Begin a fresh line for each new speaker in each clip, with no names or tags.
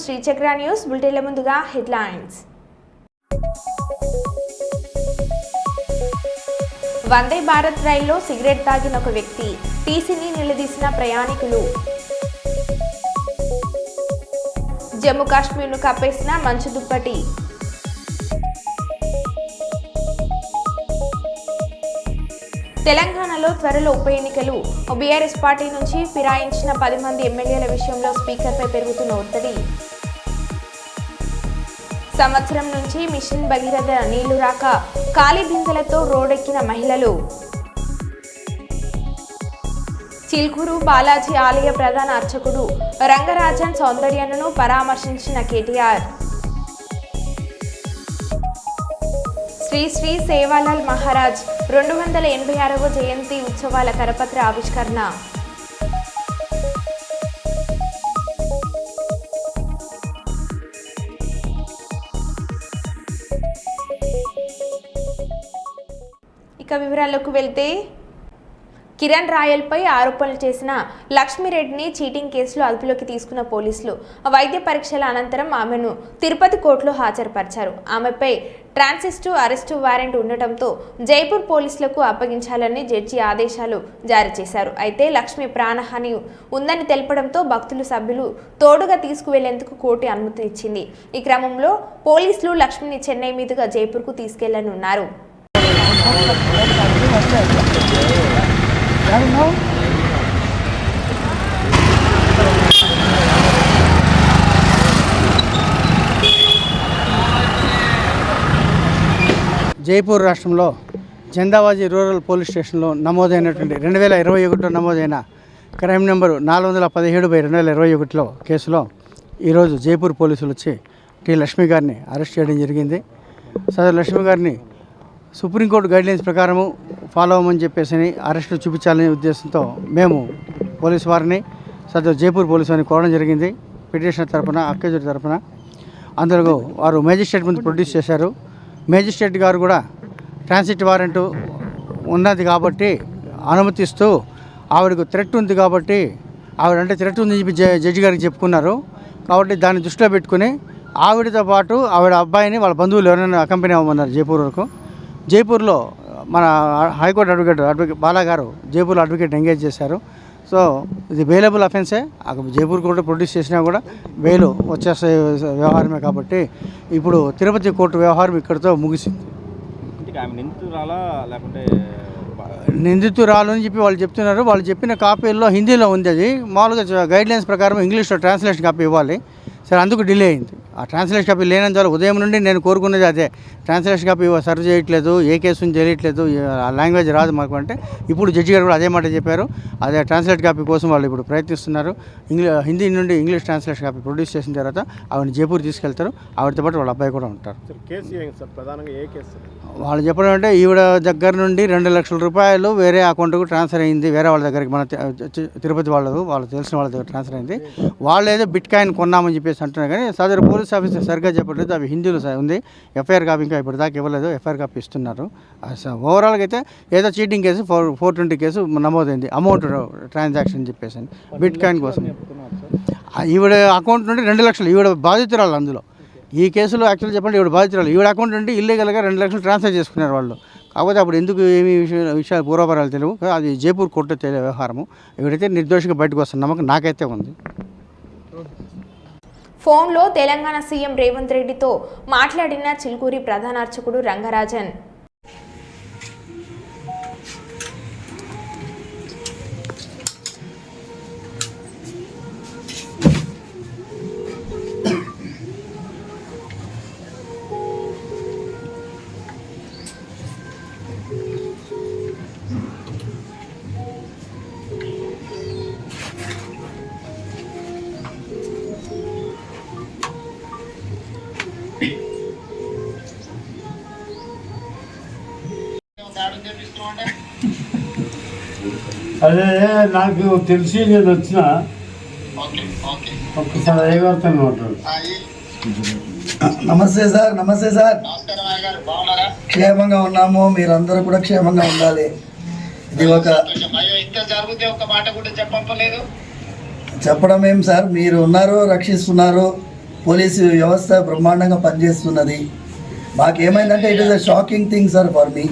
శ్రీచక్ర news బులెటిన్ల ముందుగా headlines. Vande Bharat రైల్లో cigarette తాగిన ఒక వ్యక్తి, టీసీని నిలదీసిన ప్రయాణికులు. జమ్మూ కాశ్మీర్ను కప్పేసిన మంచు దుప్పటి. తెలంగాణలో త్వరలో ఉప ఎన్నికలు. బీఆర్ఎస్ పార్టీ నుంచి ఫిరాయించిన 10 మంది ఎమ్మెల్యేల విషయంలో స్పీకర్పై పెరుగుతున్న ఒత్తిడి. సంవత్సరం నుంచి మిషన్ భగీరథ నీళ్లు రాక ఖాళీ బిందెలతో రోడ్డెక్కిన మహిళలు. చిల్కూరు బాలాజీ ఆలయ ప్రధాన అర్చకుడు రంగరాజన్ సౌందర్యను పరామర్శించిన కేటీఆర్. శ్రీ శ్రీ సేవాలాల్ మహారాజ్ 286వ జయంతి ఉత్సవాల కరపత్ర ఆవిష్కరణ. ఇక వివరాల్లోకి వెళ్తే, కిరణ్ రాయల్పై ఆరోపణలు చేసిన లక్ష్మీరెడ్డిని చీటింగ్ కేసులో అదుపులోకి తీసుకున్న పోలీసులు వైద్య పరీక్షల అనంతరం ఆమెను తిరుపతి కోర్టులో హాజరుపరిచారు. ఆమెపై ట్రాన్సిస్టు అరెస్టు వారెంట్ ఉండటంతో జైపూర్ పోలీసులకు అప్పగించాలని జడ్జి ఆదేశాలు జారీ చేశారు. అయితే లక్ష్మి ప్రాణహాని ఉందని తెలపడంతో భక్తులు సభ్యులు తోడుగా తీసుకువెళ్లేందుకు కోర్టు అనుమతి ఇచ్చింది. ఈ క్రమంలో పోలీసులు లక్ష్మిని చెన్నై మీదుగా జైపూర్కు తీసుకెళ్లనున్నారు.
జైపూర్ రాష్ట్రంలో జందాబాజీ రూరల్ పోలీస్ స్టేషన్లో నమోదైనటువంటి 2021 నమోదైన క్రైమ్ నెంబరు 417/2021 కేసులో ఈరోజు జైపూర్ పోలీసులు వచ్చి టి లక్ష్మి గారిని అరెస్ట్ చేయడం జరిగింది. సదరు లక్ష్మి గారిని సుప్రీంకోర్టు గైడ్లైన్స్ ప్రకారము ఫాలో అవ్వమని చెప్పేసి అరెస్టు చూపించాలనే ఉద్దేశంతో మేము పోలీసు వారిని సదరు జైపూర్ పోలీసు వారిని కోరడం జరిగింది. పిటిషనర్ తరఫున, అక్యూజ్డ్ తరఫున. అందులో వారు మేజిస్ట్రేట్ ముందు ప్రొడ్యూస్ చేశారు. మేజిస్ట్రేట్ గారు కూడా ట్రాన్సిట్ వారెంట్ ఉన్నది కాబట్టి అనుమతిస్తూ ఆవిడకు థ్రెట్ ఉంది కాబట్టి ఆవిడ థ్రెట్ ఉందని చెప్పి జడ్జి గారికి చెప్పుకున్నారు. కాబట్టి దాన్ని దృష్టిలో పెట్టుకుని ఆవిడతో పాటు ఆవిడ అబ్బాయిని వాళ్ళ బంధువులు ఎవరైనా అకంపెనీ అవ్వమన్నారు జైపూర్ వరకు. జైపూర్లో మన హైకోర్టు అడ్వకేట్ బాలా గారు జైపూర్లో అడ్వకేట్ ఎంగేజ్ చేశారు. సో ఇది బెయిలబుల్ అఫెన్సే. జైపూర్ కోర్టు ప్రొడ్యూస్ చేసినా కూడా బెయిల్ వచ్చేసే వ్యవహారమే కాబట్టి ఇప్పుడు తిరుపతి కోర్టు వ్యవహారం ఇక్కడితో ముగిసింది. నిందితురాలు అని చెప్పి వాళ్ళు చెప్తున్నారు. వాళ్ళు చెప్పిన కాపీల్లో హిందీలో ఉంది. అది మామూలుగా గైడ్లైన్స్ ప్రకారం ఇంగ్లీష్లో ట్రాన్స్లేషన్ కాపీ ఇవ్వాలి. సరే, అందుకు డిలే అయింది. ఆ ట్రాన్స్లేషన్ కాపీ లేనందువల్ల ఉదయం నుండి నేను కోరుకున్నది అదే. ట్రాన్స్లేషన్ కాపీ సర్వ్ చేయట్లేదు, ఏ కేసుని తెలియట్లేదు, ఆ లాంగ్వేజ్ రాదు మాకు అంటే ఇప్పుడు జడ్జి గారు కూడా అదే మాట చెప్పారు. అదే ట్రాన్స్లేట్ కాపీ కోసం వాళ్ళు ఇప్పుడు ప్రయత్నిస్తున్నారు. హిందీ నుండి ఇంగ్లీష్ ట్రాన్స్లేషన్ కాపీ ప్రొడ్యూస్ చేసిన తర్వాత ఆవిడని జైపూర్ తీసుకెళ్తారు. ఆవిడతో పాటు వాళ్ళ అబ్బాయి కూడా ఉంటారు. వాళ్ళు చెప్పడం అంటే ఈవిడ దగ్గర నుండి 2 లక్షల రూపాయలు వేరే అకౌంట్కు ట్రాన్స్ఫర్ అయింది. వేరే వాళ్ళ దగ్గరికి, మన తిరుపతి వాళ్ళు తెలిసిన వాళ్ళ దగ్గర ట్రాన్స్ఫర్ అయింది. వాళ్ళు ఏదో బిట్ కాయిన్ కొన్నామని చెప్పేసి అంటున్నారు. కానీ సదరు పోలీస్ ఆఫీసర్ సరిగ్గా చెప్పట్లేదు. అవి హిందీలో ఉంది. ఎఫ్ఐఆర్ కాపీ ఇంకా ఇప్పటిదాకా ఇవ్వలేదు. ఎఫ్ఐఆర్ కాపీ ఇస్తున్నారు. ఓవరాల్గా అయితే ఏదో చీటింగ్ కేసు 420 కేసు నమోదైంది. అమౌంట్ ట్రాన్సాక్షన్ చెప్పేసి బిట్ కాయిన్ కోసం. ఈవిడ అకౌంట్ నుండి 2 లక్షలు ఈవిడ బాధితురాలు. అందులో ఈ కేసులో యాక్చువల్ చెప్పండి ఈవిడ బాధితురాలు. ఈవిడ అకౌంట్ నుండి ఇల్లీగల్గా 2 లక్షలు ట్రాన్స్ఫర్ చేసుకున్నారు వాళ్ళు. కాకపోతే అప్పుడు ఎందుకు ఏమి విషయాలు పూర్వపరాలు తెలియవు. అది జైపూర్ కోర్టు తెలియ వ్యవహారము. ఈవిడైతే నిర్దోషిగా బయటకు వస్తున్న నమ్మకం నాకైతే ఉంది.
ఫోన్లో తెలంగాణ సీఎం రేవంత్ రెడ్డితో మాట్లాడిన చిల్కూరి ప్రధాన అర్చకుడు రంగరాజన్.
అదే నాకు తెలిసి నేను వచ్చిన ఒక్కసారి అయ్యగారితో మాట్లాడు.
నమస్తే సార్. నమస్తే సార్. క్షేమంగా ఉన్నాము. మీరందరూ కూడా క్షేమంగా ఉండాలి. ఇది చెప్పడం ఏం సార్, మీరు ఉన్నారు, రక్షిస్తున్నారు. పోలీసు వ్యవస్థ బ్రహ్మాండంగా పనిచేస్తున్నది. మాకేమైందంటే it is a shocking thing sir for me.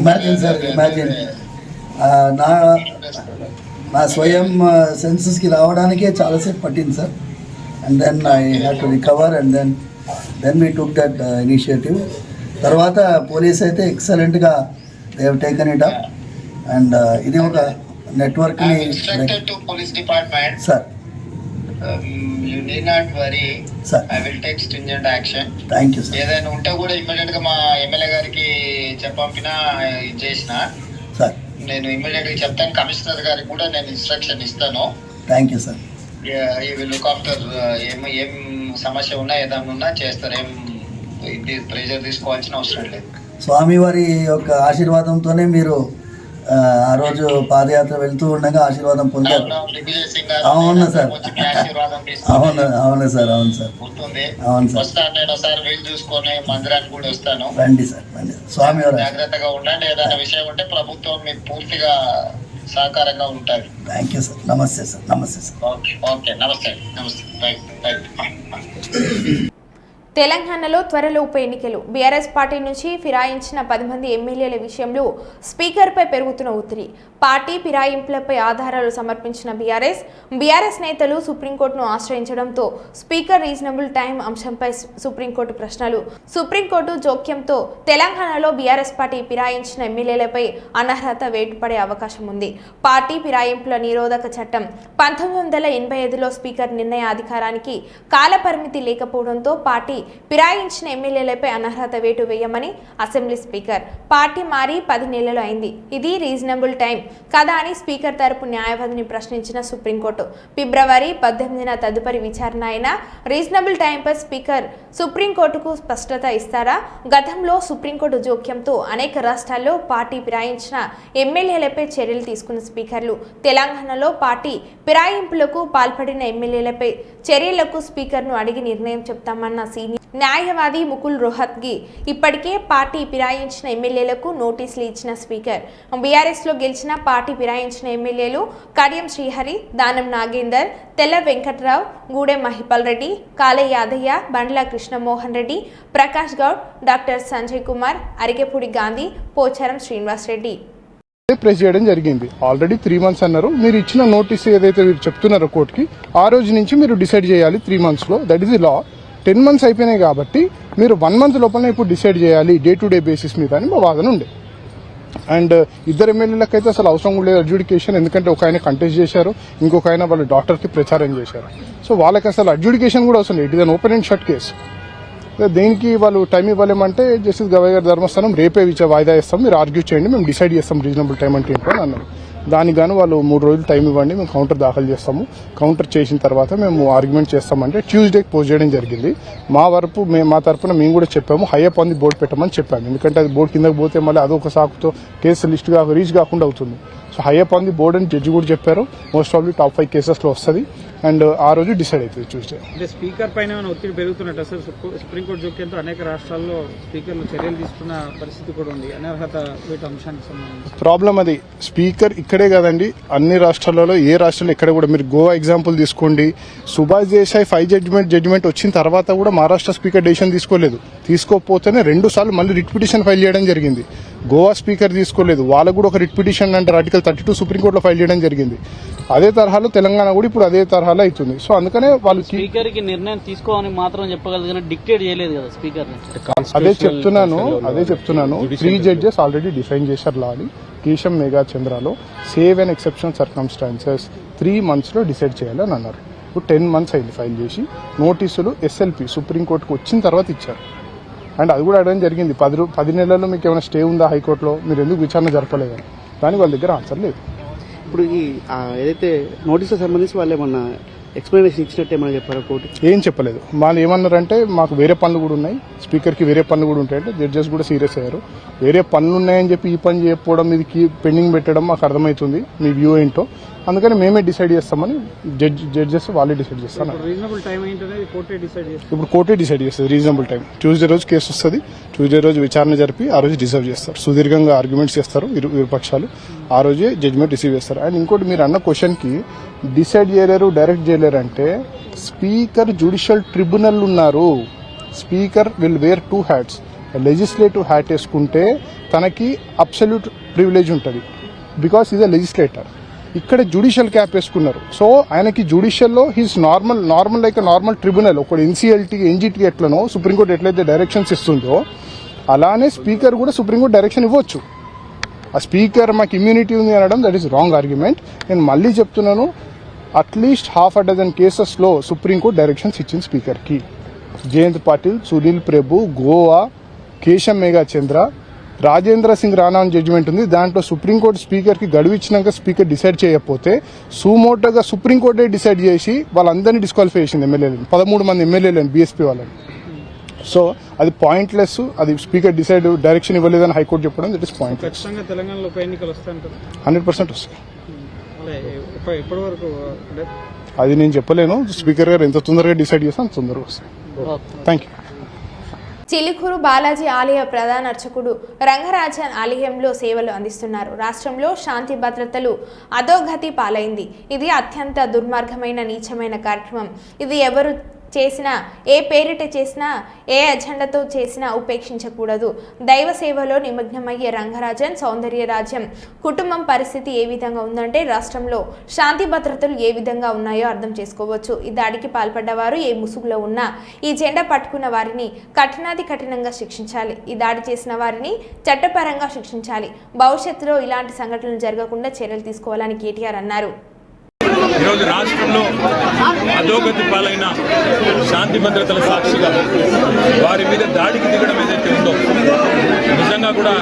Imagine sir, imagine నా స్వయం సెన్సెస్కి రావడానికే చాలాసేపు పట్టింది sir. And then I have to recover and then we took that initiative. తర్వాత పోలీస్ అయితే ఎక్సలెంట్గా they have taken it up. And ఇది ఒక నెట్వర్క్ని
police department
sir.
You need not worry
sir,
I will take stringent action.
Thank you sir.
ఏదైనా ఉంటే కూడా immediate గా మా ఎమ్మెల్యే గారికి చెప్పంపినా చేసిన
సార్,
నేను ఇమ్మీడియట్ గా చెప్తాను. కమిషనర్ గారికి కూడా నేను ఇన్స్ట్రక్షన్ ఇస్తాను.
Thank you sir.
ఈ విల్ లుక్ ఆఫ్టర్ ఏం సమస్య ఉన్నా ఏదైనా ఉన్నా చేస్తారు. ఏం ఇది ప్రెజర్ తీసుకోవాల్సిన అవసరం లేదు.
స్వామివారి యొక్క ఆశీర్వాదంతోనే మీరు ఆ రోజు పాదయాత్ర వెళ్తూ ఉండగా ఆశీర్వాదం పొందారు. అవును సార్, అవును సార్, అవును సార్,
గుర్తుంది.
అవును సార్.
వస్తాను నేను ఒకసారి వీలు చూసుకొని మందిరానికి కూడా వస్తాను.
రండి సార్, రండి. స్వామివారి
జాగ్రత్తగా ఉండండి. ఏదైనా విషయం ఉంటే ప్రభుత్వం మీకు పూర్తిగా సహకారంగా ఉంటుంది.
Thank you sir. నమస్తే సార్. నమస్తే సార్.
ఓకే ఓకే, నమస్తే నమస్తే, రైట్.
తెలంగాణలో త్వరలో ఉప ఎన్నికలు. బీఆర్ఎస్ పార్టీ నుంచి ఫిరాయించిన 10 మంది ఎమ్మెల్యేల విషయంలో స్పీకర్పై పెరుగుతున్న ఒత్తిడి. పార్టీ ఫిరాయింపులపై ఆధారాలు సమర్పించిన బీఆర్ఎస్ నేతలు సుప్రీంకోర్టును ఆశ్రయించడంతో స్పీకర్ రీజనబుల్ టైం అంశంపై సుప్రీంకోర్టు ప్రశ్నలు. సుప్రీంకోర్టు జోక్యంతో తెలంగాణలో బీఆర్ఎస్ పార్టీ ఫిరాయించిన ఎమ్మెల్యేలపై అనర్హత వేటుపడే అవకాశం ఉంది. పార్టీ ఫిరాయింపుల నిరోధక చట్టం 1985లో స్పీకర్ నిర్ణయ అధికారానికి కాలపరిమితి లేకపోవడంతో పార్టీ ఫిరాయించిన ఎమ్మెల్యేలపై అనర్హత వేటు వేయమని అసెంబ్లీ స్పీకర్. పార్టీ మారి 10 నెలలు అయింది. ఇది రీజనబుల్ టైం కదా అని స్పీకర్ తరపు న్యాయవాదిని ప్రశ్నించిన సుప్రీంకోర్టు. ఫిబ్రవరి 18న తదుపరి విచారణ అయిన రీజనబుల్ టైంపై స్పీకర్ సుప్రీంకోర్టుకు స్పష్టత ఇస్తారా? గతంలో సుప్రీంకోర్టు జోక్యంతో అనేక రాష్ట్రాల్లో పార్టీ ఫిరాయించిన ఎమ్మెల్యేలపై చర్యలు తీసుకున్న స్పీకర్లు తెలంగాణలో పార్టీ ఫిరాయింపులకు పాల్పడిన ఎమ్మెల్యేలపై చర్యలకు స్పీకర్ను అడిగి నిర్ణయం చెప్తామన్న సీనియర్ న్యాయవాది ముకుల్ రోహత్గి ఇప్పటికే పార్టీ ఫిరాయించిన ఎమ్మెల్యేలకు నోటీసులు ఇచ్చిన స్పీకర్. బీఆర్ఎస్లో గెలిచిన పార్టీ ఫిరాయించిన ఎమ్మెల్యేలు కడియం శ్రీహరి, దానం నాగేందర్, తెల్ల వెంకట్రావు, గూడెం మహిపాల్ రెడ్డి, కాలే యాదయ్య, బండ్ల కృష్ణమోహన్ రెడ్డి, ప్రకాష్ గౌడ్, డాక్టర్ సంజయ్ కుమార్, అరికెపూడి గాంధీ, పోచారం శ్రీనివాస్ రెడ్డి
ప్రెస్ చేయడం జరిగింది. ఆల్రెడీ 3 months అన్నారు. మీరు ఇచ్చిన నోటీస్ ఏదైతే మీరు చెప్తున్నారో కోర్టుకి, ఆ రోజు నుంచి మీరు డిసైడ్ చేయాలి 3 months లో. That is the law. 10 months అయిపోయినాయి కాబట్టి మీరు 1 month లోపల ఇప్పుడు డిసైడ్ చేయాలి డే టు డే బేసిస్ మీద అని మా వాదన ఉండే. అండ్ ఇద్దరు ఎమ్మెల్యేలకు అయితే అసలు అవసరం కూడా లేదు అడ్జుడికేషన్. ఎందుకంటే ఒక ఆయన కంటెస్ట్ చేశారు, ఇంకొక ఆయన వాళ్ళ డాక్టర్కి ప్రచారం చేశారు. సో వాళ్ళకి అసలు అడ్జుడికేషన్ కూడా అవసరం లేదు. It is an open and shut case. దేనికి వాళ్ళు టైం ఇవ్వలేమంటే జస్టిస్ గవయ్య గారి ధర్మస్థానం రేపే వాయిదా ఇస్తాం, మీరు ఆర్గ్యూ చేయండి, మేము డిసైడ్ చేస్తాం రీజనబుల్ టైం అంటే ఏంటో అని అన్నారు. దానికి గాను వాళ్ళు 3 రోజులు టైం ఇవ్వండి, మేము కౌంటర్ దాఖలు చేస్తాము, కౌంటర్ చేసిన తర్వాత మేము ఆర్గ్యుమెంట్ చేస్తామంటే ట్యూస్డేకి పోస్ట్ చేయడం జరిగింది. మా తరపున మేము కూడా చెప్పాము, హైయర్ ఆన్ ది బోర్డు పెట్టమని చెప్పాము. ఎందుకంటే అది బోర్డు కిందకి పోతే మళ్ళీ అదొక సాకుతో కేసు లిస్ట్ రీచ్ కాకుండా అవుతుంది. So hire on the board అని జడ్జి కూడా చెప్పారు. మోస్ట్ ఆఫ్ ది టాప్ 5 కేసెస్లో వస్తుంది. అండ్ ఆ రోజు డిసైడ్ అవుతుంది ట్యూస్డే.
అంటే స్పీకర్ పైన ఒత్తిడి పెరుగుతున్నట్టు సార్. సుప్రీంకోర్టు జోక్యంతో అనేక రాష్ట్రాల్లో స్పీకర్లు చర్యలు తీసుకున్న పరిస్థితి కూడా ఉంది అనర్హత వేటు అంశానికి సంబంధించి.
ప్రాబ్లం అది స్పీకర్ ఇక్కడే కాదండి, అన్ని రాష్ట్రాలలో ఏ రాష్ట్రంలో ఇక్కడ కూడా మీరు గోవా ఎగ్జాంపుల్ తీసుకోండి. సుభాష్ దేశాయ్ 5 జడ్జిమెంట్ వచ్చిన తర్వాత కూడా మహారాష్ట్ర స్పీకర్ డెసిషన్ తీసుకోలేదు. తీసుకోకపోతేనే 2 సార్లు మళ్ళీ రిట్ పిటిషన్ ఫైల్ చేయడం జరిగింది. గోవా స్పీకర్ తీసుకోలేదు, వాళ్ళకు కూడా ఒక రిట్ పిటిషన్ అంటే ఆర్టికల్ 32 సుప్రీంకోర్టులో ఫైల్ చేయడం జరిగింది. అదే తరహాలో తెలంగాణ కూడా ఇప్పుడు అదే తరహాలో అవుతుంది. సో అందుకనే వాళ్ళు
స్పీకర్ కి నిర్ణయం తీసుకోవాలని మాత్రం చెప్పగలదు, డిక్టేట్ చేయలేదు కదా స్పీకర్.
అదే చెప్తున్నాను 3 judges ఆల్రెడీ డిఫైన్ చేశారు లాని. కేశం మేఘా చంద్రలో save and exceptional circumstances 3 months లో డిసైడ్ చేయాలని అన్నారు. ఇప్పుడు 10 months అయింది ఫైల్ చేసి. నోటీసులు ఎస్ఎల్పి సుప్రీంకోర్టుకు వచ్చిన తర్వాత ఇచ్చారు. అండ్ అది కూడా అడగడం జరిగింది, 10 నెలల్లో మీకు ఏమైనా స్టే ఉందా హైకోర్టులో, మీరు ఎందుకు విచారణ జరపలేదని. దానికి వాళ్ళ దగ్గర ఆన్సర్ లేదు.
ఇప్పుడు ఈ ఏదైతే నోటీసుకు సంబంధించి వాళ్ళు ఏమన్నా ఎక్స్ప్లెనేషన్ ఇచ్చినట్టు ఏమైనా చెప్పారా కోర్టు?
ఏం చెప్పలేదు. వాళ్ళు ఏమన్నారంటే మాకు వేరే పనులు కూడా ఉన్నాయి, స్పీకర్కి వేరే పనులు కూడా ఉంటాయంటే జడ్జెస్ కూడా సీరియస్ అయ్యారు. వేరే పనులు ఉన్నాయని చెప్పి ఈ పని చేయకపోవడం, ఇది పెండింగ్ పెట్టడం మాకు అర్థమవుతుంది, మీ వ్యూ ఏంటో, అందుకని మేమే డిసైడ్ చేస్తామని జడ్జెస్ వాళ్ళే డిసైడ్ చేస్తారు. ఇప్పుడు కోర్టే డిసైడ్ చేస్తుంది రీజనబుల్ టైం. ట్యూస్డే రోజు కేసు వస్తుంది, ట్యూస్డే రోజు విచారణ జరిపి ఆ రోజు రిజర్వ్ చేస్తారు. సుదీర్ఘంగా ఆర్గ్యుమెంట్స్ చేస్తారు ఇరు పక్షాలు, ఆ రోజే జడ్జిమెంట్ రిసీవ్ చేస్తారు. అండ్ ఇంకోటి మీరు అన్న క్వశ్చన్కి డిసైడ్ చేయలేరు, డైరెక్ట్ చేయలేరు అంటే స్పీకర్ జ్యుడిషియల్ ట్రిబ్యునల్ ఉన్నారు. Speaker will wear 2 hats. Legislative hat వేసుకుంటే తనకి అబ్సల్యూట్ ప్రివిలేజ్ ఉంటుంది బికాస్ ఈజ్ అ లెజిస్లేటర్. ఇక్కడ జ్యుడిషియల్ క్యాప్ వేసుకున్నారు. సో ఆయనకి జ్యుడిషియల్లో he's normal like normal tribunal. ఒక ఎన్సీఎల్టీ ఎన్జిటీ ఎట్లనో సుప్రీంకోర్టు ఎట్లయితే డైరెక్షన్స్ ఇస్తుందో అలానే స్పీకర్ కూడా సుప్రీంకోర్టు డైరెక్షన్ ఇవ్వచ్చు. ఆ స్పీకర్ మాకు ఇమ్యూనిటీ ఉంది అనడం దట్ ఈస్ రాంగ్ ఆర్గ్యుమెంట్. నేను మళ్ళీ చెప్తున్నాను, అట్లీస్ట్ 6 కేసెస్లో సుప్రీంకోర్టు డైరెక్షన్స్ ఇచ్చింది స్పీకర్కి. జయంత్ పాటిల్, సునీల్ ప్రభు, గోవా, కేశం మేఘాచంద్ర, రాజేంద్ర సింగ్ రాణా జడ్జిమెంట్ ఉంది. దాంట్లో సుప్రీంకోర్టు స్పీకర్కి గడువు ఇచ్చినాక స్పీకర్ డిసైడ్ చేయకపోతే సుమోటోగా సుప్రీంకోర్టే డిసైడ్ చేసి వాళ్ళందరినీ డిస్క్వాలిఫై చేసింది ఎమ్మెల్యేలను, 13 మంది ఎమ్మెల్యేలను, బీఎస్పీ వాళ్ళని. సో అది పాయింట్లెస్. అది స్పీకర్ డిసైడ్ డైరెక్షన్ ఇవ్వలేదని హైకోర్టు చెప్పడం దట్ ఇస్ పాయింట్లెస్.
ఖచ్చితంగా తెలంగాణలో ఉప ఎన్నికలు వస్తాయంటారు?
100% వస్తాయి.
ఎప్పటి వరకు?
అది నేను చెప్పలేను. స్పీకర్ గారు ఎంత తొందరగా డిసైడ్ చేస్తే అంత తొందరగా వస్తాయి. Thank you.
చిలుకూరు బాలాజీ ఆలయ ప్రధాన అర్చకుడు రంగరాజన్ ఆలయంలో సేవలు అందిస్తున్నారు. రాష్ట్రంలో శాంతి భద్రతలు అధోగతి పాలైంది. ఇది అత్యంత దుర్మార్గమైన నీచమైన కార్యక్రమం. ఇది ఎవరు చేసినా, ఏ పేరిట చేసినా, ఏ అజెండాతో చేసినా ఉపేక్షించకూడదు. దైవ సేవలో నిమగ్నమయ్యే రంగరాజన్ సౌందర్య రాజ్యం కుటుంబం పరిస్థితి ఏ విధంగా ఉందంటే రాష్ట్రంలో శాంతి భద్రతలు ఏ విధంగా ఉన్నాయో అర్థం చేసుకోవచ్చు. ఈ దాడికి పాల్పడ్డవారు ఏ ముసుగులో ఉన్నా ఈ జెండా పట్టుకున్న వారిని కఠినంగా శిక్షించాలి. ఈ దాడి చేసిన వారిని చట్టపరంగా శిక్షించాలి. భవిష్యత్తులో ఇలాంటి సంఘటనలు జరగకుండా చర్యలు తీసుకోవాలని కేటీఆర్ అన్నారు.
ఈరోజు రాష్ట్రంలో అధోగతి పాలైన శాంతి భద్రతల సాక్షిగా వారి మీద దాడికి దిగడం ఏదైతే ఉందో నిజంగా కూడా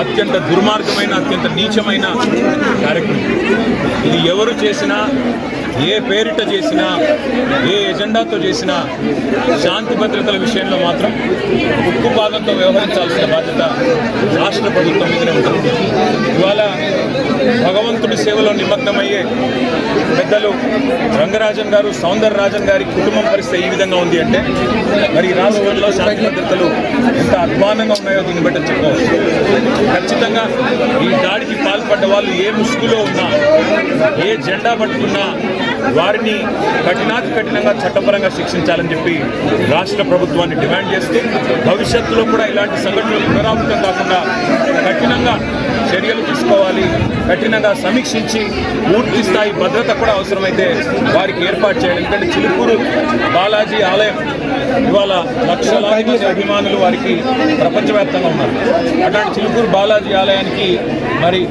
అత్యంత దుర్మార్గమైన, అత్యంత నీచమైన కార్యక్రమం. ఇది ఎవరు చేసినా, ఏ పేరిట చేసినా, ఏ ఎజెండాతో చేసినా శాంతి భద్రతల విషయంలో మాత్రం ఉక్కుపాదంతో వ్యవహరించాల్సిన బాధ్యత రాష్ట్ర ప్రభుత్వం మీదనే ఉంటుంది. ఇవాళ భగవంతుడి సేవలో నిమగ్నమయ్యే పెద్దలు రంగరాజన్ గారు, సౌందర్య రాజన్ గారి కుటుంబం పరిస్థితి ఈ విధంగా ఉంది అంటే మరి రాష్ట్రంలో శాంతి భద్రతలు ఎంత అధ్వానంగా ఉన్నాయో దీన్ని బట్టి చెప్పుకోవచ్చు. ఖచ్చితంగా ఈ దాడికి పాల్పడ్డ వాళ్ళు ఏ ముసుగులో ఉన్నా, ఏ జెండా పట్టుకున్నా వారిని కఠినంగా చట్టపరంగా శిక్షించాలని చెప్పి రాష్ట్ర ప్రభుత్వాన్ని డిమాండ్ చేస్తూ భవిష్యత్తులో కూడా ఇలాంటి సంఘటనలు పునరావృతం కాకుండా కఠినంగా చర్యలు తీసుకోవాలి. కఠినంగా సమీక్షించి పూర్తి స్థాయి భద్రత కూడా అవసరమైతే వారికి ఏర్పాటు చేయాలి. ఎందుకంటే చిలుకూరు బాలాజీ ఆలయం ఇవాళ లక్షలాది మంది అభిమానులు వారికి ప్రపంచవ్యాప్తంగా ఉన్నారు. అట్లాంటి చిలుకూరు బాలాజీ ఆలయానికి మరి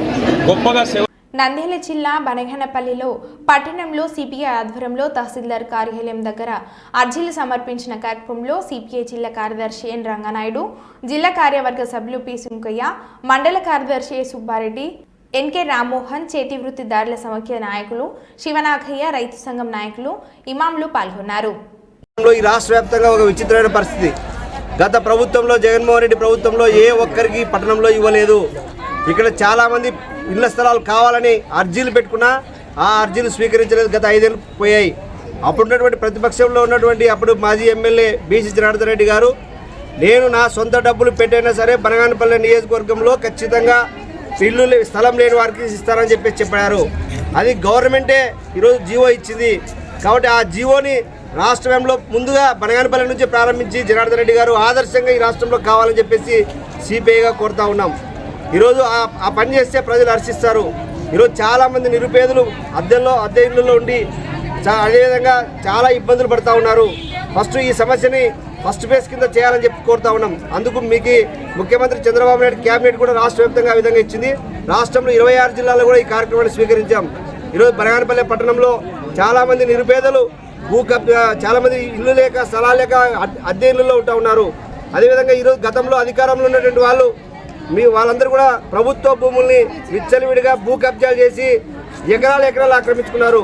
గొప్పగా సేవ.
నంద్యాల జిల్లా బనగనపల్లిలో పట్టణంలో సిపిఐ ఆధ్వర్యంలో తహసీల్దార్ కార్యాలయం దగ్గర అర్జీలు సమర్పించిన కార్యక్రమంలో సిపిఐ జిల్లా కార్యదర్శి ఎన్ రంగనాయుడు, జిల్లా కార్యవర్గ సభ్యులు పి సుంకయ్య, మండల కార్యదర్శి ఏ సుబ్బారెడ్డి, ఎన్కే రామ్మోహన్, చేతి వృత్తిదారుల సమైక్య నాయకులు శివనాగయ్య, రైతు సంఘం నాయకులు, ఇమాంలు పాల్గొన్నారు.
ఈ రాష్ట్ర వ్యాప్తంగా ఒక విచిత్రమైన పరిస్థితి. గత ప్రభుత్వంలో, జగన్మోహన్ రెడ్డి ప్రభుత్వంలో ఏ ఒక్కరికి పట్టణంలో ఇవ్వలేదు. ఇక్కడ చాలామంది ఇళ్ల స్థలాలు కావాలని అర్జీలు పెట్టుకున్నా ఆ అర్జీలు స్వీకరించలేదు. గత 5 ఏళ్ళు పోయాయి. అప్పుడున్నటువంటి ప్రతిపక్షంలో ఉన్నటువంటి అప్పుడు మాజీ ఎమ్మెల్యే బీసీ జనార్దన్ రెడ్డి గారు, నేను నా సొంత డబ్బులు పెట్టైనా సరే బనగానపల్లి నియోజకవర్గంలో ఖచ్చితంగా ఇల్లు స్థలం లేని వారికి ఇస్తారని చెప్పారు. అది గవర్నమెంటే ఈరోజు జీవో ఇచ్చింది. కాబట్టి ఆ జీవోని రాష్ట్రంలో ముందుగా బనగానపల్లి నుంచి ప్రారంభించి జనార్దన్ రెడ్డి గారు ఆదర్శంగా ఈ రాష్ట్రంలో కావాలని చెప్పేసి సిపిఐగా కోరుతా ఉన్నాం. ఈరోజు ఆ పని చేస్తే ప్రజలు హర్షిస్తారు. ఈరోజు చాలామంది నిరుపేదలు అద్దె ఇళ్ళల్లో ఉండి అదేవిధంగా చాలా ఇబ్బందులు పడుతూ ఉన్నారు. ఫస్ట్ ఈ సమస్యని ఫస్ట్ ఫేజ్ కింద చేయాలని చెప్పి కోరుతా ఉన్నాం. అందుకు మీకు ముఖ్యమంత్రి చంద్రబాబు నాయుడు క్యాబినెట్ కూడా రాష్ట్ర వ్యాప్తంగా ఆ విధంగా ఇచ్చింది. రాష్ట్రంలో 26 జిల్లాల్లో కూడా ఈ కార్యక్రమాన్ని స్వీకరించాం. ఈరోజు బనగానపల్లి పట్టణంలో చాలామంది నిరుపేదలు చాలామంది ఇల్లు లేక, స్థలాలు లేక అద్దె ఇళ్ళల్లో ఉంటూ ఉన్నారు. అదేవిధంగా ఈరోజు గతంలో అధికారంలో ఉన్నటువంటి వాళ్ళందరూ కూడా ప్రభుత్వ భూముల్ని విచ్చలవిడిగా భూ కబ్జాలు చేసి ఎకరాలు ఆక్రమించుకున్నారు.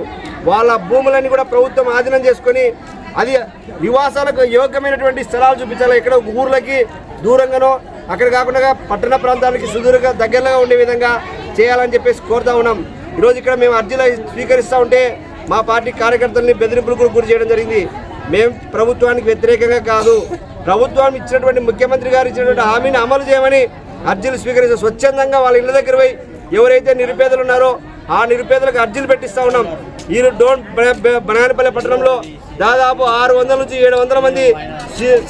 వాళ్ళ భూములన్నీ కూడా ప్రభుత్వం ఆధీనం చేసుకొని అది నివాసాలకు యోగ్యమైనటువంటి స్థలాలు చూపించాలి. ఎక్కడ ఊర్లకి దూరంగానో, అక్కడ కాకుండా పట్టణ ప్రాంతాలకి సుదూరంగా దగ్గరగా ఉండే విధంగా చేయాలని చెప్పేసి కోరుతా ఉన్నాం. ఈరోజు ఇక్కడ మేము అర్జీలు స్వీకరిస్తూ ఉంటే మా పార్టీ కార్యకర్తల్ని బెదిరింపులకు గురి చేయడం జరిగింది. మేము ప్రభుత్వానికి వ్యతిరేకంగా కాదు, ప్రభుత్వం ఇచ్చినటువంటి ముఖ్యమంత్రి గారు ఇచ్చినటువంటి హామీని అమలు చేయమని అర్జీలు స్వీకరిస్తాం. స్వచ్ఛందంగా వాళ్ళ ఇళ్ళ దగ్గర పోయి ఎవరైతే నిరుపేదలు ఉన్నారో ఆ నిరుపేదలకు అర్జీలు పెట్టిస్తూ ఉన్నాం. ఈ బనగానపల్లి పట్టణంలో దాదాపు 600 నుంచి 700 మంది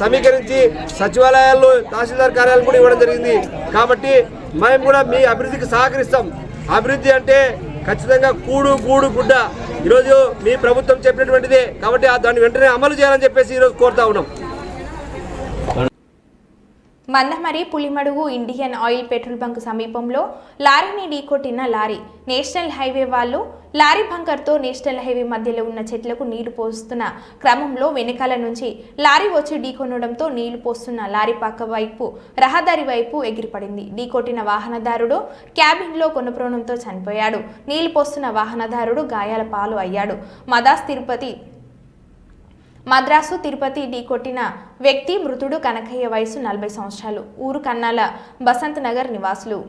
సమీకరించి సచివాలయాల్లో తహసీల్దార్ కార్యాలయం కూడా ఇవ్వడం జరిగింది. కాబట్టి మేము కూడా మీ అభివృద్ధికి సహకరిస్తాం. అభివృద్ధి అంటే ఖచ్చితంగా కూడు గూడు గుడ్డ ఈరోజు మీ ప్రభుత్వం చెప్పినటువంటిదే. కాబట్టి దాన్ని వెంటనే అమలు చేయాలని చెప్పేసి ఈరోజు కోరుతా ఉన్నాం.
Mandamarri Pulimadugu Indian oil petrol bunk సమీపంలో లారీని ఢీకొట్టిన లారీ. నేషనల్ హైవే వాళ్ళు లారీ బంకర్తో నేషనల్ హైవే మధ్యలో ఉన్న చెట్లకు నీళ్లు పోస్తున్న క్రమంలో వెనకాల నుంచి లారీ వచ్చి ఢీకొనడంతో నీళ్లు పోస్తున్న లారీ పక్క వైపు రహదారి వైపు ఎగిరిపడింది. ఢీకొట్టిన వాహనదారుడు క్యాబిన్లో కొనప్రాణంతో చనిపోయాడు. నీళ్లు పోస్తున్న వాహనదారుడు గాయాల పాలు అయ్యాడు. మద్రాసు తిరుపతి ఢీకొట్టిన వ్యక్తి మృతుడు కనకయ్య, వయసు 40 సంవత్సరాలు, ఊరు కన్నాల బసంత్ నగర్ నివాసులు.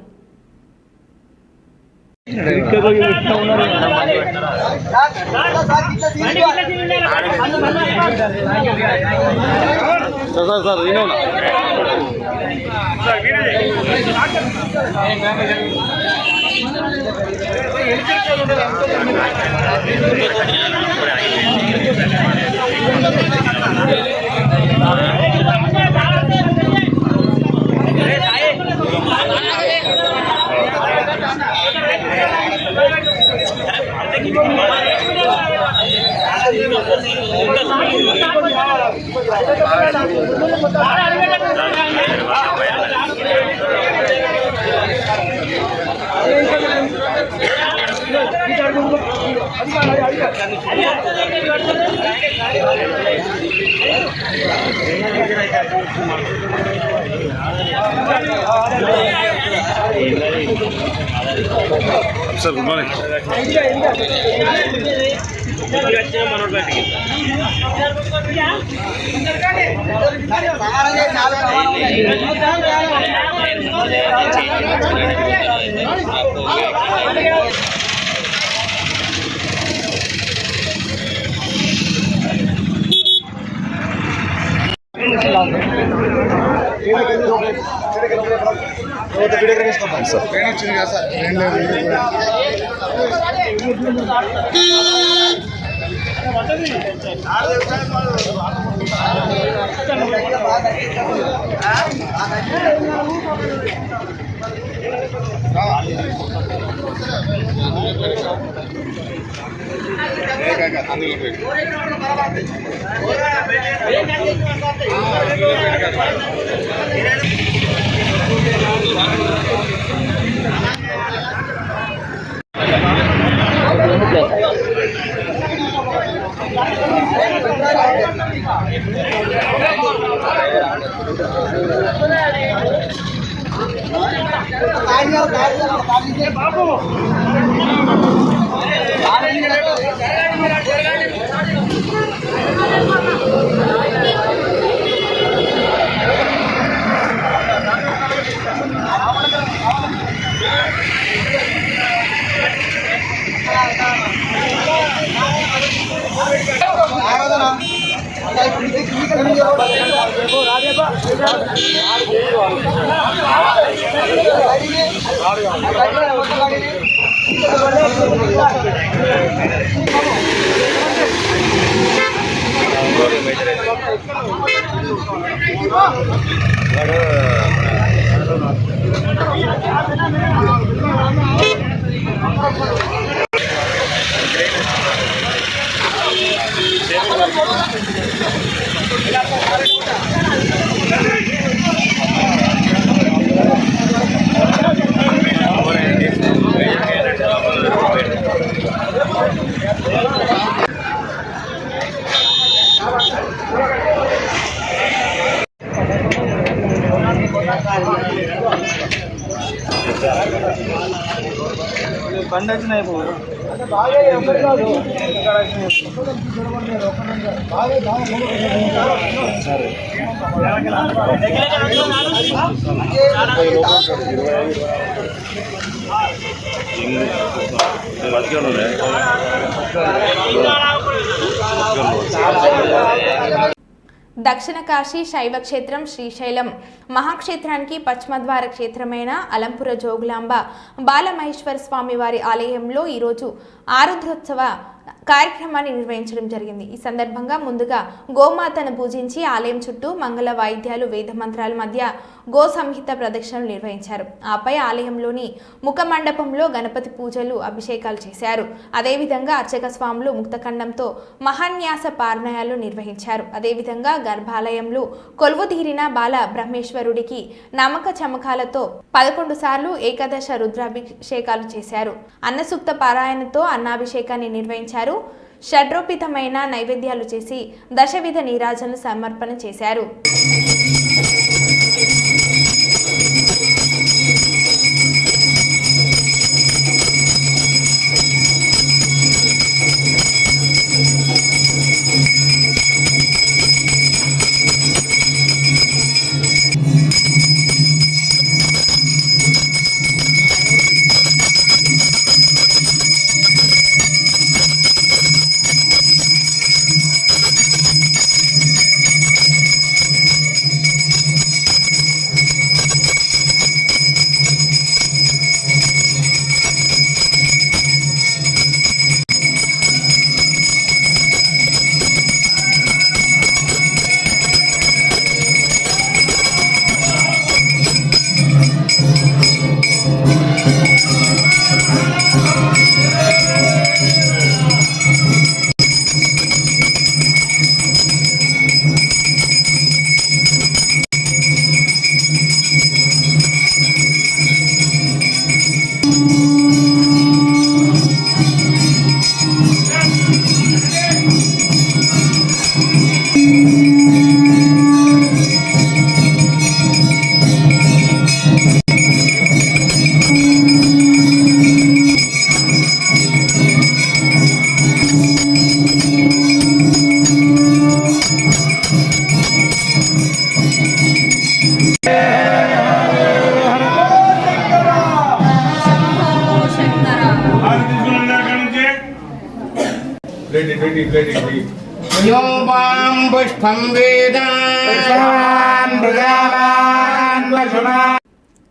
Sir good morning. దక్షిణ కాశీ శైవ క్షేత్రం శ్రీశైలం మహాక్షేత్రానికి పశ్చిమద్వార క్షేత్రమైన అలంపుర జోగులాంబ బాలమహేశ్వర స్వామి వారి ఆలయంలో ఈరోజు ఆరుద్రోత్సవ
కార్యక్రమాన్ని నిర్వహించడం జరిగింది. ఈ సందర్భంగా ముందుగా గోమాతను పూజించి ఆలయం చుట్టూ మంగళ వాయిద్యాలు, వేద మంత్రాల మధ్య గో సంహిత ప్రదక్షిణలు నిర్వహించారు. ఆపై ఆలయంలోని ముఖ మండపంలో గణపతి పూజలు, అభిషేకాలు చేశారు. అదేవిధంగా అర్చక స్వాములు ముక్తఖండంతో మహాన్యాస పారాయణాలు నిర్వహించారు. అదేవిధంగా గర్భాలయంలో కొలువు తీరిన బాల బ్రహ్మేశ్వరుడికి నమ్మక చమకాలతో 11 సార్లు ఏకాదశ రుద్రాభిషేకాలు చేశారు. అన్నసూక్త పారాయణతో అన్నాభిషేకాన్ని నిర్వహించారు. షడ్రూపితమైన నైవేద్యాలు చేసి దశవిధ నీరాజనలు సమర్పణ చేశారు.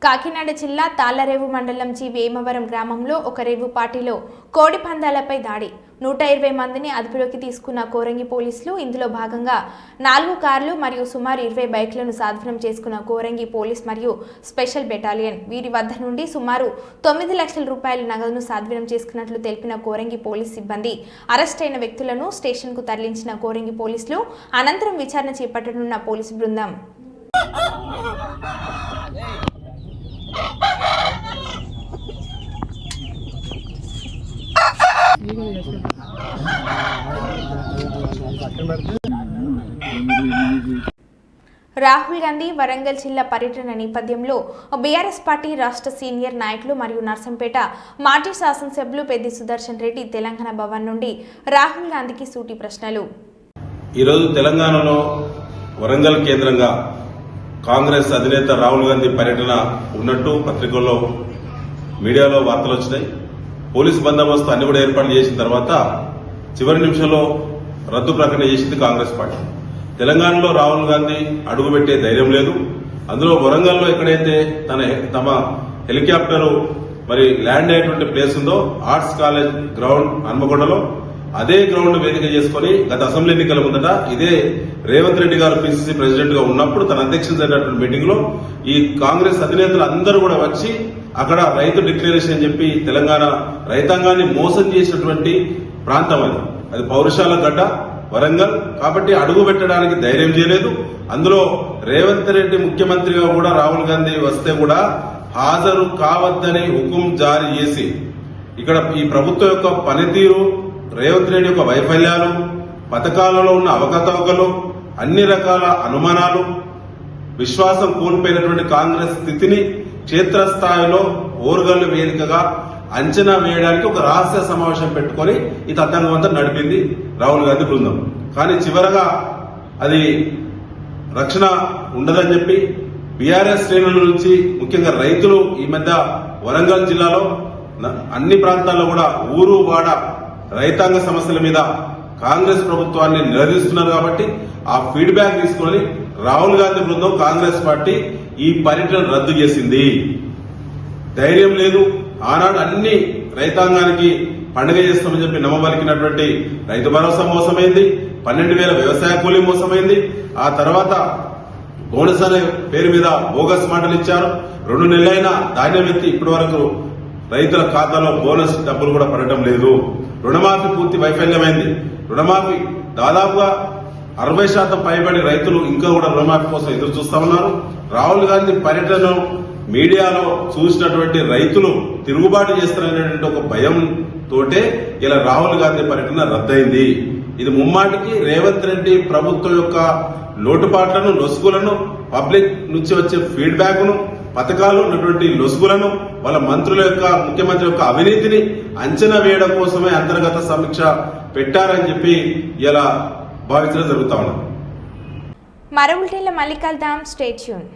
కాకినాడ జిల్లా తాళ్లరేవు మండలం జి వేమవరం గ్రామంలో ఒక రేవు పార్టీలో కోడి పందాలపై దాడి. 120 మందిని అదుపులోకి తీసుకున్న కోరంగి పోలీసులు. ఇందులో భాగంగా 4 కార్లు మరియు సుమారు 20 బైక్లను స్వాధీనం చేసుకున్న కోరంగి పోలీస్ మరియు స్పెషల్ బెటాలియన్. వీరి వద్ద నుండి సుమారు 9 లక్షల రూపాయల నగదును స్వాధీనం చేసుకున్నట్లు తెలిపిన కోరంగి పోలీస్ సిబ్బంది అరెస్ట్ అయిన వ్యక్తులను స్టేషన్కు తరలించిన కోరంగి పోలీసులు అనంతరం విచారణ చేపట్టనున్న పోలీసు బృందం రాహుల్ గాంధీ వరంగల్ జిల్లా పర్యటన నేపథ్యంలో బీఆర్ఎస్ పార్టీ రాష్ట్ర సీనియర్ నాయకులు మరియు నర్సంపేట మాజీ శాసనసభ్యులు పెద్ది సుదర్శన్ రెడ్డి తెలంగాణ భవన్ నుండి రాహుల్ గాంధీకి సూటి ప్రశ్నలు.
ఈరోజు తెలంగాణలో వరంగల్ కేంద్రంగా కాంగ్రెస్ అధినేత రాహుల్ గాంధీ పర్యటన ఉన్నట్టు పత్రికల్లో మీడియాలో వార్తలు వచ్చినాయి. పోలీసు బందోబస్తు అన్ని కూడా ఏర్పాట్లు చేసిన తర్వాత చివరి నిమిషంలో రద్దు ప్రకటన చేసింది కాంగ్రెస్ పార్టీ. తెలంగాణలో రాహుల్ గాంధీ అడుగుపెట్టే ధైర్యం లేదు. అందులో వరంగల్లో ఎక్కడైతే తమ హెలికాప్టర్ మరి ల్యాండ్ అయ్యేటువంటి ప్లేస్ ఉందో ఆర్ట్స్ కాలేజ్ గ్రౌండ్ హన్మకొండలో అదే గ్రౌండ్ వేదిక చేసుకుని గత అసెంబ్లీ ఎన్నికల ముందట ఇదే రేవంత్ రెడ్డి గారు పిసిసి ప్రెసిడెంట్ గా ఉన్నప్పుడు తన అధ్యక్షత జరిగినటువంటి మీటింగ్ లో ఈ కాంగ్రెస్ అధినేతలు అందరూ కూడా వచ్చి అక్కడ రైతు డిక్లరేషన్ అని చెప్పి తెలంగాణ రైతాంగాన్ని మోసం చేసినటువంటి ప్రాంతం అది పౌరుషాల గడ్డ వరంగల్. కాబట్టి అడుగు పెట్టడానికి ధైర్యం చేయలేదు. అందులో రేవంత్ రెడ్డి ముఖ్యమంత్రిగా కూడా రాహుల్ గాంధీ వస్తే కూడా హాజరు కావద్దని హుకుం జారీ చేసి ఇక్కడ ఈ ప్రభుత్వం యొక్క పనితీరు, రేవంత్ రెడ్డి యొక్క వైఫల్యాలు, పథకాలలో ఉన్న అవకతవకలు, అన్ని రకాల అనుమానాలు, విశ్వాసం కోల్పోయినటువంటి కాంగ్రెస్ స్థితిని క్షేత్రస్థాయిలో ఓరుగల్లు వేదికగా అంచనా వేయడానికి ఒక రహస్య సమావేశం పెట్టుకుని ఈ తతంగం అంతా నడిపింది రాహుల్ గాంధీ బృందం. కానీ చివరగా అది రక్షణ ఉండదని చెప్పి బీఆర్ఎస్ శ్రేణుల నుంచి ముఖ్యంగా రైతులు ఈ మధ్య వరంగల్ జిల్లాలో అన్ని ప్రాంతాల్లో కూడా ఊరు వాడ రైతాంగ సమస్యల మీద కాంగ్రెస్ ప్రభుత్వాన్ని నిలదీస్తున్నారు. కాబట్టి ఆ ఫీడ్బ్యాక్ తీసుకుని రాహుల్ గాంధీ బృందం కాంగ్రెస్ పార్టీ ఈ పర్యటన రద్దు చేసింది. ధైర్యం లేదు. ఆనాడు అన్ని రైతాంగానికి పండుగ చేస్తామని చెప్పి నమ్మబలికినటువంటి రైతు భరోసా మోసమైంది, 12,000 వ్యవసాయ కూలీ మోసమైంది. ఆ తర్వాత బోనస్ అనే పేరు మీద బోగస్ మాటలు ఇచ్చారు. 2 నెలలైనా ధాన్యం ఎత్తి ఇప్పటి వరకు రైతుల ఖాతాలో బోనస్ డబ్బులు కూడా పడటం లేదు. రుణమాఫీ పూర్తి వైఫల్యమైంది. రుణమాఫీ దాదాపుగా 60% పైబడి రైతులు ఇంకా కూడా రుణమాఫీ కోసం ఎదురు చూస్తా ఉన్నారు. రాహుల్ గాంధీ పర్యటనను మీడియాలో చూసినటువంటి రైతులు తిరుగుబాటు చేస్తారనేటువంటి ఒక భయంతోటే ఇలా రాహుల్ గాంధీ పర్యటన రద్దయింది. ఇది ముమ్మాటికి రేవంత్ రెడ్డి ప్రభుత్వం యొక్క లోటుపాట్లను, లొసుగులను, పబ్లిక్ నుంచి వచ్చే ఫీడ్బ్యాక్ ను, పథకాలు ఉన్నటువంటి లొసుగులను, వాళ్ళ మంత్రుల యొక్క, ముఖ్యమంత్రి యొక్క అవినీతిని అంచనా వేయడం కోసమే అంతర్గత సమీక్ష పెట్టారని చెప్పి ఇలా భావించడం జరుగుతా ఉన్నది.
మరో బులెటిన్లో మళ్ళీ కలుద్దాం. Stay tune.